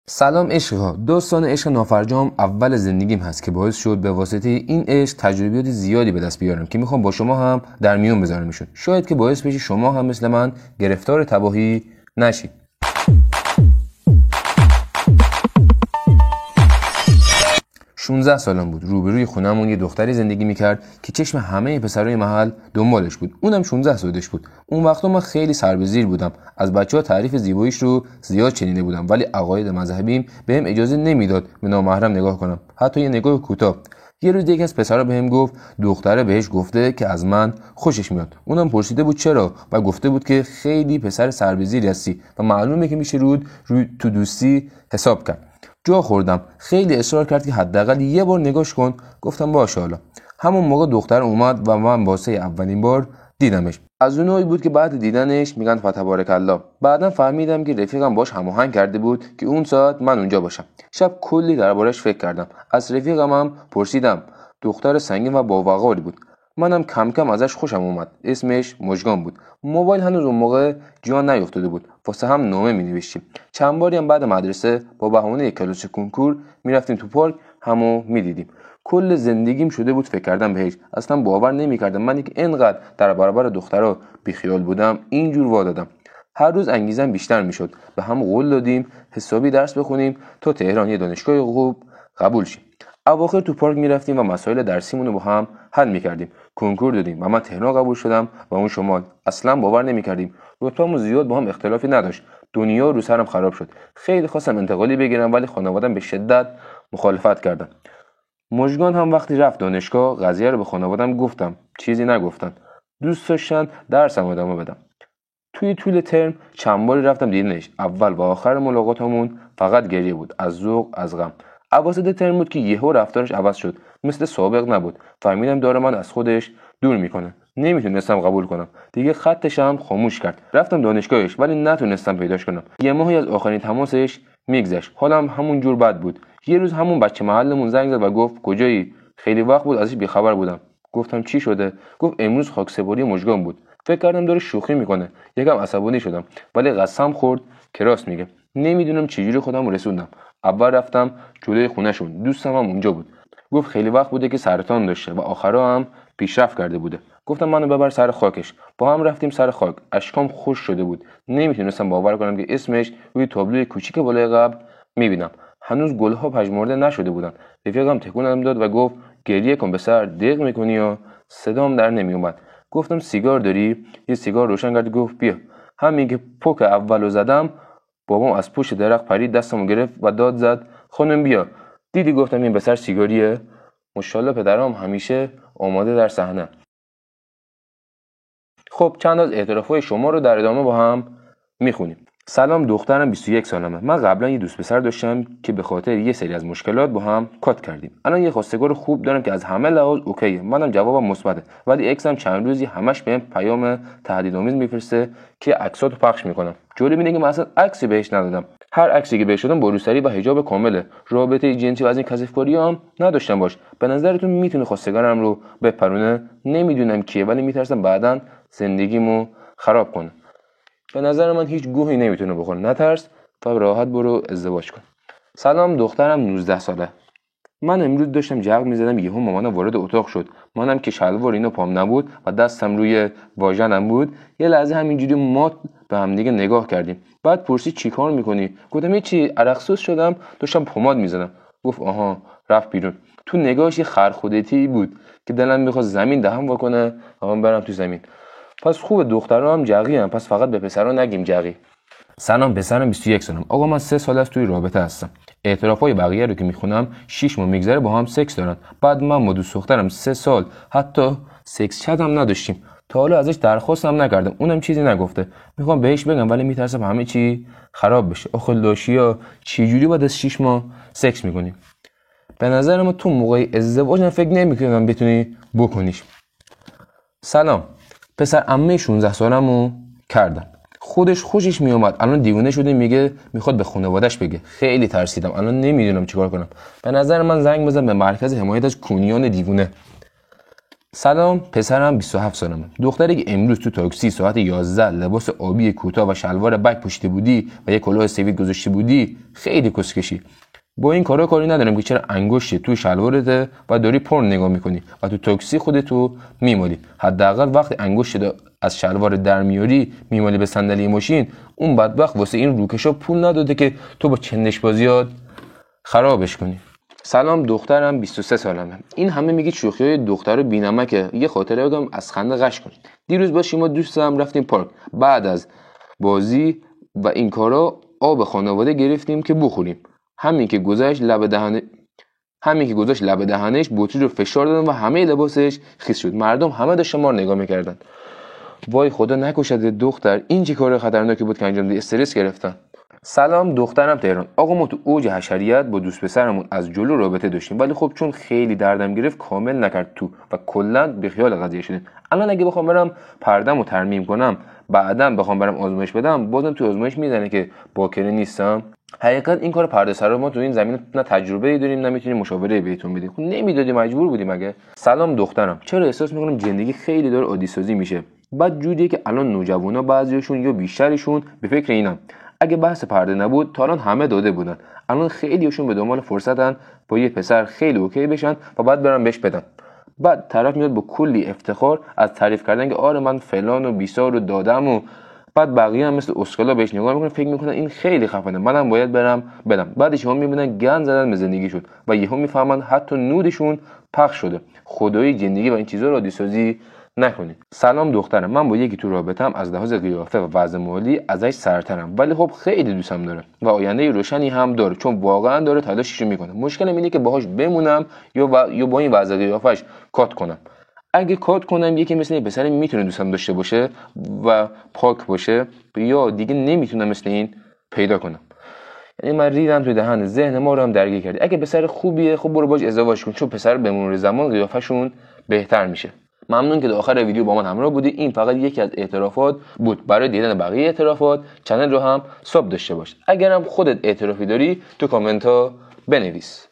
سلام عشقها. داستان عشق نافرجام اول زندگیم هست که باعث شد به واسطه این عشق تجربیات زیادی به دست بیارم که میخوام با شما هم در میون بذارمشون. شاید که باعث بشه شما هم مثل من گرفتار تباهی نشید. 16 سالم بود. روبروی خونمون یه دختری زندگی میکرد که چشم همه پسرای محل دنبالش بود. اونم 16 سالش بود. اون وقتا من خیلی سر به زیر بودم. از بچه‌ها تعریف زیباییش رو زیاد شنیده بودم، ولی عقاید مذهبیم بهم اجازه نمیداد به نامحرم نگاه کنم، حتی یه نگاه کوتاه. یه روز یکی از پسرا بهم گفت دختره بهش گفته که از من خوشش میاد. اونم پرسیده بود چرا و گفته بود که خیلی پسر سر به زیری هستی و معلومه که میشه روی تو دوستی حساب کرد. جا خوردم. خیلی اصرار کرد که حداقل یه بار نگاش کن. گفتم باشه. حالا همون موقع دختر اومد و من واسه اولین بار دیدمش. از اون نوعی بود که بعد دیدنش میگن فتبارک الله. بعدم فهمیدم که رفیقم باش هماهنگ کرده بود که اون ساعت من اونجا باشم. شب کلی دربارش فکر کردم. از رفیقمم پرسیدم. دختر سنگین و باوقاری بود. منم کم کم ازش خوشم اومد. اسمش مژگان بود. موبایل هنوز اون موقع جان نیافتاده بود. واسه هم نامه می‌نوشتیم. چند باری هم بعد مدرسه با بهونه کلاس کنکور میرفتیم تو پارک، همو میدیدیم. کل زندگیم شده بود فکر کردم بهش. اصلا باور نمی‌کردم من که اینقدر در برابر دخترها بیخیال بودم، اینجور وا دادم. هر روز انگیزم بیشتر میشد. به هم قول دادیم حسابی درس بخونیم تا تهران یه دانشگاه خوب قبول شیم. اواخر تو پارک میرفتیم و مسائل درسیمون رو با هم حل میکردیم. کنکور دادیم و من تهران قبول شدم و اون شمال. اصلا باور نمیکردیم. رتبه‌مون زیاد با هم اختلافی نداشت. دنیا رو سرم خراب شد. خیلی خواستم انتقالی بگیرم ولی خانواده‌ام به شدت مخالفت کردن. مژگان هم وقتی رفت دانشگاه قضیه رو به خانواده‌ام گفتم. چیزی نگفتن. دوست داشتن درسم ادامه بدم. توی طول ترم چند باری رفتم دیدنش. اول و آخر ملاقاتمون فقط گریه بود، از ذوق، از غم. اواسط ترم بود که یهو رفتارش عوض شد. مثل سابق نبود. فهمیدم داره من از خودش دور میکنه. نمیتونستم قبول کنم. دیگه خطش هم خاموش کرد. رفتم دانشگاهش ولی نتونستم پیداش کنم. یه ماهی از آخرین تماسش میگذشت. حالم همون جور بد بود. یه روز همون بچه محلمون زنگ زد و گفت کجایی؟ خیلی وقت بود ازش بیخبر بودم. گفتم چی شده؟ گفت امروز خاکسپاری مژگان بود. فکر کردم داره شوخی میکنه. یکم عصبانی شدم ولی قسم خورد که راست میگه. نمیدونم چجوری خودم رسوندم. اول رفتم جلوی خونهشون. دوستم هم اونجا بود. گفت خیلی وقت بوده که سرطان داشته و آخرا هم پیشرفت کرده بوده. گفتم منو ببر سر خاکش. با هم رفتیم سر خاک. اشکام خوش شده بود. نمیتونستم باور کنم که اسمش روی تابلوی کوچیک بالای قبر میبینم. هنوز گلها پژمرده نشده بودن. رفیقم تکونم داد و گفت گریه کن به سر دق میکنی یا. صدام در نمیومد. گفتم سیگار داری؟ یه سیگار روشن کرد. گفت بیا. همین که پک اولو زدم بابام از پشت درخت پرید دستمو گرفت و داد زد خانم بیا. دیدی گفتم این پسر سیگاریه؟ ماشاءالله پدرام همیشه آماده در صحنه. خب چند از اعترافای شما رو در ادامه با هم میخونیم. سلام، دخترم 21 سالمه. من قبلا یه دوست پسر داشتم که به خاطر یه سری از مشکلات با هم کات کردیم. الان یه خواستگار خوب دارم که از همه لحاظ اوکیه. منم جوابم مثبته. ولی اکسم چند روزی همش بهم پیام تهدیدآمیز میفرسته که عکساتو پخش میکنم. جالب اینه که من اصلا عکسی بهش ندادم. هر عکسی که بهش دادم با روسری و حجاب کامله. رابطه جنسی و از این کثیف‌کاری‌ها هم نداشتم باش. به نظرتون میتونه خواستگارم رو بپرونه؟ نمیدونم کیه ولی میترسم بعداً زندگیمو خراب کنه. به نظر من هیچ گوهی نمیتونه بخوره. نترس و راحت برو ازدواج کن. سلام، دخترم 19 ساله. من امروز داشتم جغ میزدم یهو مامانم وارد اتاق شد. منم که شلوار اینو پام نبود و دستم روی واژنم بود، یه لحظه همینجوری ما به هم دیگه نگاه کردیم. بعد پرسید چیکار میکنی؟ گفتم هیچی، عرقسوز شدم داشتم پماد میزدم. گفت آها. رفت بیرون. تو نگاهش یه خرخودتی بود که دلم میخواست زمین دهم واکنه و من برم تو زمین. پس خوبه دخترها هم جغی هم، پس فقط به پسرها نگیم جغی. سلام، پسرم 21 سالم. آقا من 3 سال است توی رابطه هستم. اعترافای بقیه رو که میخونم 6 ماه میگذره با هم سکس دارن. بعد من با دوست دخترم 3 سال حتی سکس چت هم نداشتیم. تا حالا ازش درخواستم نکردم. اونم چیزی نگفته. میخوام بهش بگم ولی میترسم همه چی خراب بشه. آخه لاشیا چه جوری بعد از 6 ماه سکس میکنیم؟ به نظر من تو موقع ازدواج فکر نمیکنم بتونی بکنیش. سلام، پسر عمه 16 سالمو کردم. خودش خوشش میومد. الان دیوونه شده میگه میخواد به خانواده‌اش بگه. خیلی ترسیدم. الان نمیدونم چیکار کنم. به نظر من زنگ بزن به مرکز حمایت از کونیان دیوونه. سلام، پسرم 27 سالمه. دختری که امروز تو تاکسی ساعت 11 لباس آبی کوتاه و شلوار بک پوشیده بودی و یه کلاه سفید گذاشته بودی، خیلی کسکشی. با این کارا کاری ندارم که چرا انگشت تو شلوارته و داری پورن نگاه میکنی و تو تاکسی خودتو میمالی. حداقل وقتی انگشت از شلوار در میاری میمالی به صندلی ماشین، اون بدبخت واسه این روکشا پول نداده که تو با چندش بازیات خرابش کنی. سلام، دخترم 23 سالمه. این همه میگید شوخیای دختر بی‌نمکه. یه خاطره بگم از خنده قش کنید. دیروز با شما دوستم رفتیم پارک. بعد از بازی و این کارا آب خانواده گرفتیم که بخوریم. همین که گذاشت لب دهنش بطری رو فشار دادن و همه لباسش خیس شد. مردم همه داشتن ما رو نگاه میکردن. وای خدا نکشد دختر، این چه کار خطرناکی بود که انجام دادی. استرس گرفتم. سلام، دخترم تهران. آقا ما تو اوج حشریت با دوست پسرمون از جلو رابطه داشتیم، ولی خب چون خیلی دردم گرفت کامل نکرد تو و کلا به خیال قضیه شدیم. الان اگه بخوام برم پرده‌مو ترمیم کنم، بعداً بخوام برم آزمایش بدم، بازم تو آزمایش میزنه که باکره نیستم. حقیقت این کار پرده سرا ما تو این زمینه نه تجربه داریم نه میتونیم مشاوره بهتون بدیم. خب نمیدادیم، مجبور بودیم. مگه سلام دخترم، چرا احساس میکنم زندگی خیلی داره عادی سازی میشه؟ بعد جوریه که الان نوجوانا بعضیشون یا بیشترشون به فکر اینن اگه بحث پرده نبود تا الان همه داده بودن. الان خیلیشون به دنبال فرصتن با یه پسر خیلی اوکی بشن و بعد برن بهش بدن. بعد طرف میاد با کلی افتخار از تعریف کردن که آره من فلان و بیسار رو دادم و بعد بقیه هم مثل اسکالا بهش نگاه میکنن، فکر میکنن این خیلی خفنه، منم باید برم بدم. بعد شما میبینن گند زدن به زندگیشون و یهو میفهمن حتی نودشون پخش شده. خدایی زندگی و این چیزا رو عادی سازی نکنید. سلام دخترم، من با یکی تو رابطم از لحاظ قیافه و وضع مالی ازش سرترم، ولی خب خیلی دوستم داره و آینده روشنی هم داره چون واقعا داره تلاشش میکنه. مشکلم اینه که باهاش بمونم یا با این وضع قیافش کات کنم. اگه کات کنم یکی مثل این پسر میتونه دوستم داشته باشه و پاک باشه، یا دیگه نمیتونم مثل این پیدا کنم. یعنی من ریدم تو دهن، ذهن ما رو هم درگیر کردی. اگه پسر خوبیه خب برو باش ازدواج کن، چون پسر به مرور زمان قیافشون بهتر میشه. ممنون که تا آخر ویدیو با من همراه بودی. این فقط یکی از اعترافات بود. برای دیدن بقیه اعترافات چنل رو هم ساب داشته باش. اگرم خودت اعترافی داری تو کامنت ها بنویس.